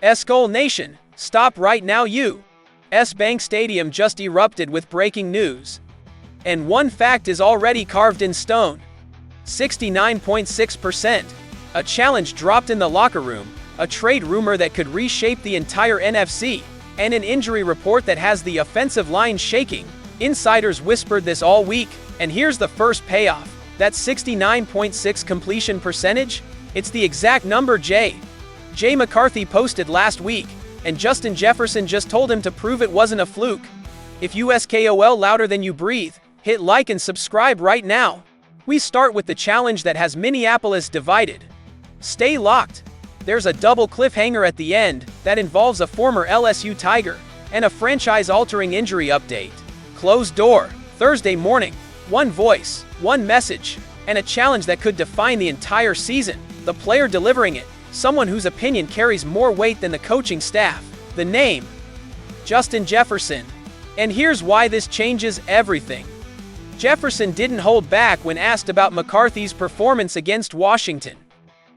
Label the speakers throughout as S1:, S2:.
S1: Skol Nation, stop right now. U.S. Bank Stadium just erupted with breaking news. And one fact is already carved in stone. 69.6%. A challenge dropped in the locker room, a trade rumor that could reshape the entire NFC, and an injury report that has the offensive line shaking. Insiders whispered this all week, and here's the first payoff. That 69.6 completion percentage? It's the exact number J. McCarthy posted last week, and Justin Jefferson just told him to prove it wasn't a fluke. If USKOL louder than you breathe, hit like and subscribe right now. We start with the challenge that has Minneapolis divided. Stay locked. There's a double cliffhanger at the end that involves a former LSU Tiger and a franchise-altering injury update. Closed door, Thursday morning, one voice, one message, and a challenge that could define the entire season. The player delivering it, someone whose opinion carries more weight than the coaching staff. The name, Justin Jefferson. And here's why this changes everything. Jefferson didn't hold back when asked about McCarthy's performance against Washington.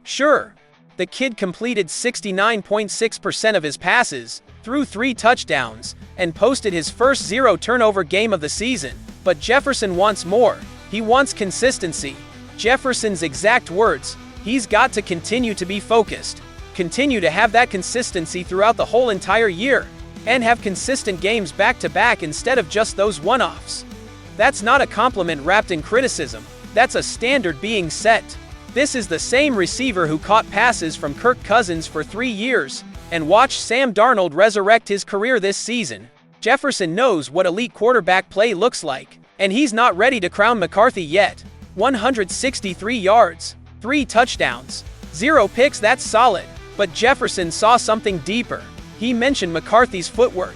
S1: Sure, the kid completed 69.6% of his passes, threw 3 touchdowns, and posted his first zero-turnover game of the season. But Jefferson wants more. He wants consistency. Jefferson's exact words, he's got to continue to be focused, continue to have that consistency throughout the whole entire year, and have consistent games back-to-back instead of just those one-offs. That's not a compliment wrapped in criticism. That's a standard being set. This is the same receiver who caught passes from Kirk Cousins for 3 years and watched Sam Darnold resurrect his career this season. Jefferson knows what elite quarterback play looks like, and he's not ready to crown McCarthy yet. 163 yards, 3 touchdowns, 0 picks, that's solid. But Jefferson saw something deeper. He mentioned McCarthy's footwork,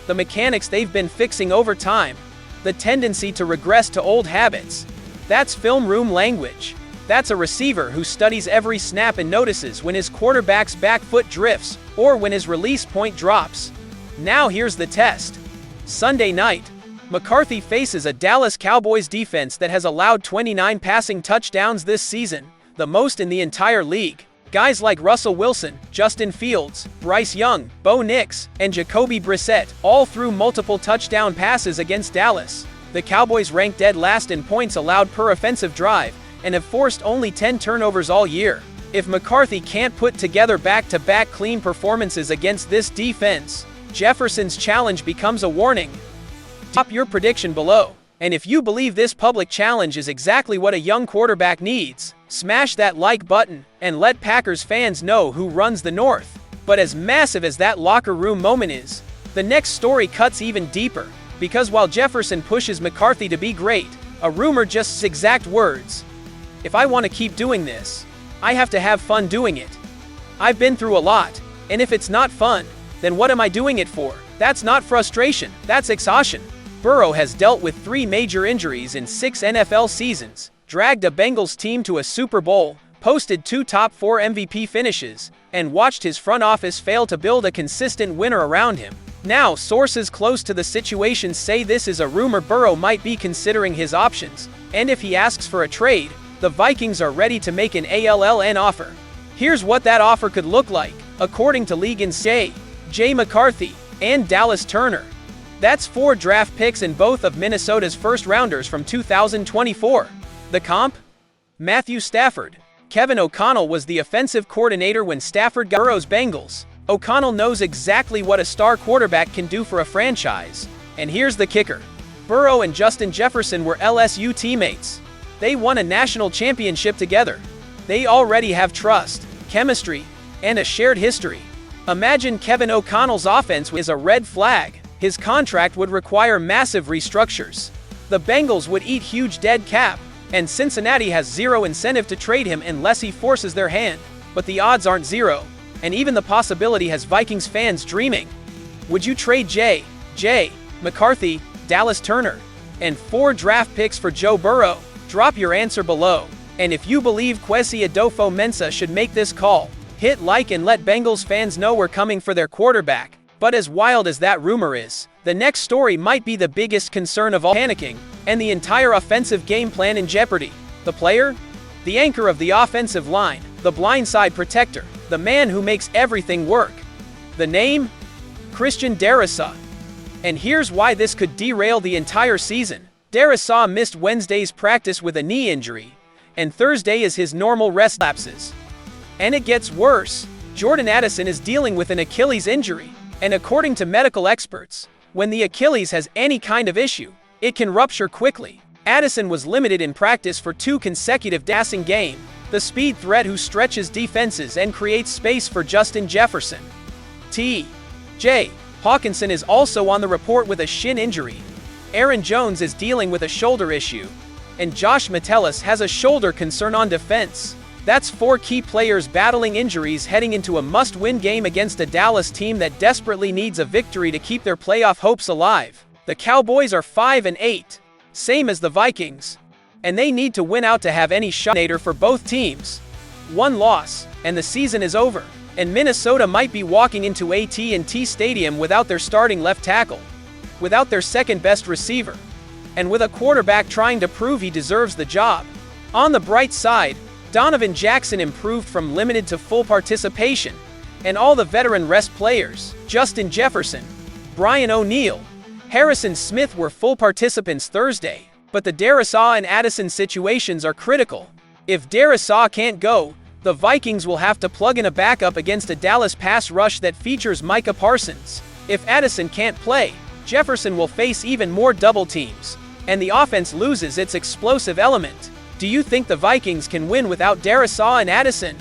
S1: the mechanics they've been fixing over time, the tendency to regress to old habits. That's film room language. That's a receiver who studies every snap and notices when his quarterback's back foot drifts or when his release point drops. Now here's the test. Sunday night, McCarthy faces a Dallas Cowboys defense that has allowed 29 passing touchdowns this season, the most in the entire league. Guys like Russell Wilson, Justin Fields, Bryce Young, Bo Nix, and Jacoby Brissett all threw multiple touchdown passes against Dallas. The Cowboys rank dead last in points allowed per offensive drive and have forced only 10 turnovers all year. If McCarthy can't put together back-to-back clean performances against this defense, Jefferson's challenge becomes a warning. Drop your prediction below. And if you believe this public challenge is exactly what a young quarterback needs, smash that like button and let Packers fans know who runs the North. But as massive as that locker room moment is, the next story cuts even deeper, because while Jefferson pushes McCarthy to be great, a rumor just exact words. If I want to keep doing this, I have to have fun doing it. I've been through a lot, and if it's not fun, then what am I doing it for? That's not frustration, that's exhaustion. Burrow has dealt with 3 major injuries in 6 NFL seasons, dragged a Bengals team to a Super Bowl, posted 2 top 4 MVP finishes, and watched his front office fail to build a consistent winner around him. Now, sources close to the situation say this is a rumor Burrow might be considering his options, and if he asks for a trade, the Vikings are ready to make an ALLN offer. Here's what that offer could look like, according to League Insider, J. McCarthy, and Dallas Turner. That's 4 draft picks in both of Minnesota's first-rounders from 2024. The comp? Matthew Stafford. Kevin O'Connell was the offensive coordinator when Stafford got Burrow's Bengals. O'Connell knows exactly what a star quarterback can do for a franchise. And here's the kicker. Burrow and Justin Jefferson were LSU teammates. They won a national championship together. They already have trust, chemistry, and a shared history. Imagine Kevin O'Connell's offense is a red flag. His contract would require massive restructures. The Bengals would eat huge dead cap, and Cincinnati has zero incentive to trade him unless he forces their hand. But the odds aren't zero, and even the possibility has Vikings fans dreaming. Would you trade J. McCarthy, Dallas Turner, and 4 draft picks for Joe Burrow? Drop your answer below. And if you believe Kwesi Adofo-Mensah should make this call, hit like and let Bengals fans know we're coming for their quarterback. But as wild as that rumor is, the next story might be the biggest concern of all, panicking, and the entire offensive game plan in jeopardy. The player? The anchor of the offensive line, the blindside protector, the man who makes everything work. The name? Christian Darrisaw. And here's why this could derail the entire season. Darrisaw missed Wednesday's practice with a knee injury, and Thursday is his normal rest lapses. And it gets worse. Jordan Addison is dealing with an Achilles injury, and according to medical experts, when the Achilles has any kind of issue, it can rupture quickly. Addison was limited in practice for 2 consecutive passing games, the speed threat who stretches defenses and creates space for Justin Jefferson. T.J. Hawkinson is also on the report with a shin injury. Aaron Jones is dealing with a shoulder issue, and Josh Metellus has a shoulder concern on defense. That's 4 key players battling injuries heading into a must-win game against a Dallas team that desperately needs a victory to keep their playoff hopes alive. The Cowboys are 5-8, same as the Vikings, and they need to win out to have any shot for both teams. 1 loss, and the season is over, and Minnesota might be walking into AT&T Stadium without their starting left tackle, without their second-best receiver, and with a quarterback trying to prove he deserves the job. On the bright side, Donovan Jackson improved from limited to full participation, and all the veteran rest players, Justin Jefferson, Brian O'Neill, Harrison Smith were full participants Thursday, but the Darrisaw and Addison situations are critical. If Darrisaw can't go, the Vikings will have to plug in a backup against a Dallas pass rush that features Micah Parsons. If Addison can't play, Jefferson will face even more double teams, and the offense loses its explosive element. Do you think the Vikings can win without Darrisaw and Addison?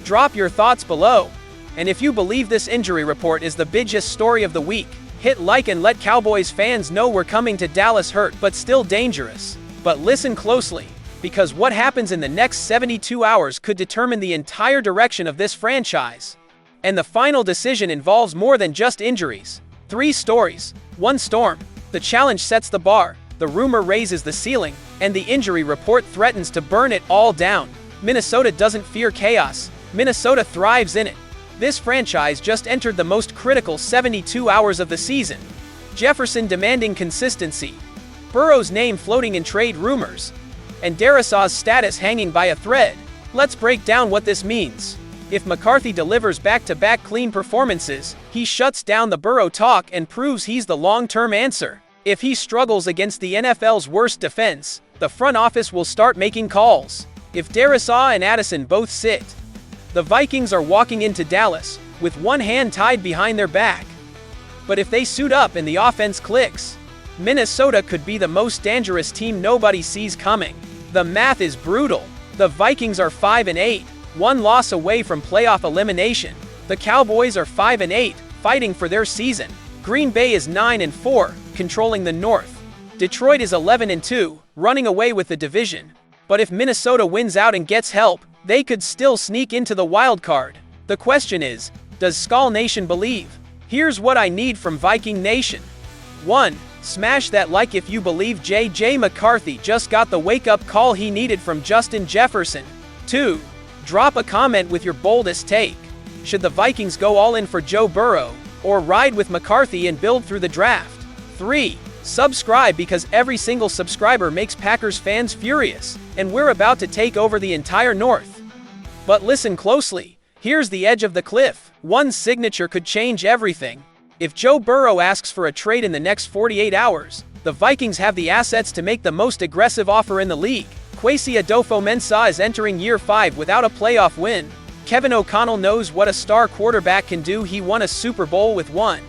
S1: Drop your thoughts below. And if you believe this injury report is the biggest story of the week, hit like and let Cowboys fans know we're coming to Dallas hurt but still dangerous. But listen closely, because what happens in the next 72 hours could determine the entire direction of this franchise. And the final decision involves more than just injuries. 3 stories, 1 storm. The challenge sets the bar, the rumor raises the ceiling, and the injury report threatens to burn it all down. Minnesota doesn't fear chaos. Minnesota thrives in it. This franchise just entered the most critical 72 hours of the season. Jefferson demanding consistency, Burrow's name floating in trade rumors, and Darrisaw's status hanging by a thread. Let's break down what this means. If McCarthy delivers back-to-back clean performances, he shuts down the Burrow talk and proves he's the long-term answer. If he struggles against the NFL's worst defense, the front office will start making calls. If Darrisaw and Addison both sit, the Vikings are walking into Dallas with one hand tied behind their back. But if they suit up and the offense clicks, Minnesota could be the most dangerous team nobody sees coming. The math is brutal. The Vikings are 5-8, 1 loss away from playoff elimination. The Cowboys are 5-8, fighting for their season. Green Bay is 9-4, controlling the North. Detroit is 11-2, running away with the division. But if Minnesota wins out and gets help, they could still sneak into the wild card. The question is, does Skull Nation believe? Here's what I need from Viking Nation. 1. Smash that like if you believe J.J. McCarthy just got the wake-up call he needed from Justin Jefferson. 2. Drop a comment with your boldest take. Should the Vikings go all in for Joe Burrow, or ride with McCarthy and build through the draft? 3. Subscribe because every single subscriber makes Packers fans furious, and we're about to take over the entire North. But listen closely. Here's the edge of the cliff. One signature could change everything. If Joe Burrow asks for a trade in the next 48 hours, the Vikings have the assets to make the most aggressive offer in the league. Kwesi Adofo-Mensah is entering year 5 without a playoff win. Kevin O'Connell knows what a star quarterback can do. He won a Super Bowl with one.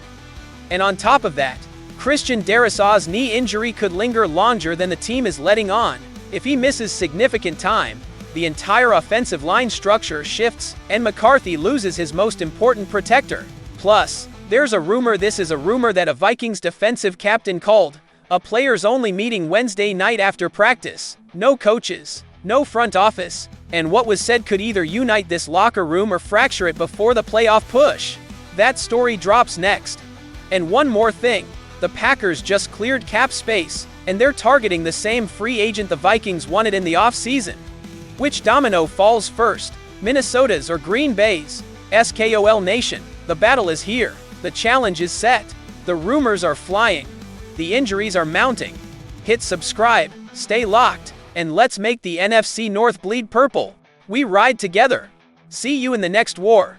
S1: And on top of that, Christian Darrisaw's knee injury could linger longer than the team is letting on. If he misses significant time, the entire offensive line structure shifts, and McCarthy loses his most important protector. Plus, there's a rumor that a Vikings defensive captain called a players-only meeting Wednesday night after practice. No coaches, no front office, and what was said could either unite this locker room or fracture it before the playoff push. That story drops next. And one more thing, the Packers just cleared cap space, and they're targeting the same free agent the Vikings wanted in the offseason. Which domino falls first, Minnesota's or Green Bay's? SKOL Nation, the battle is here. The challenge is set. The rumors are flying. The injuries are mounting. Hit subscribe, stay locked, and let's make the NFC North bleed purple. We ride together. See you in the next war.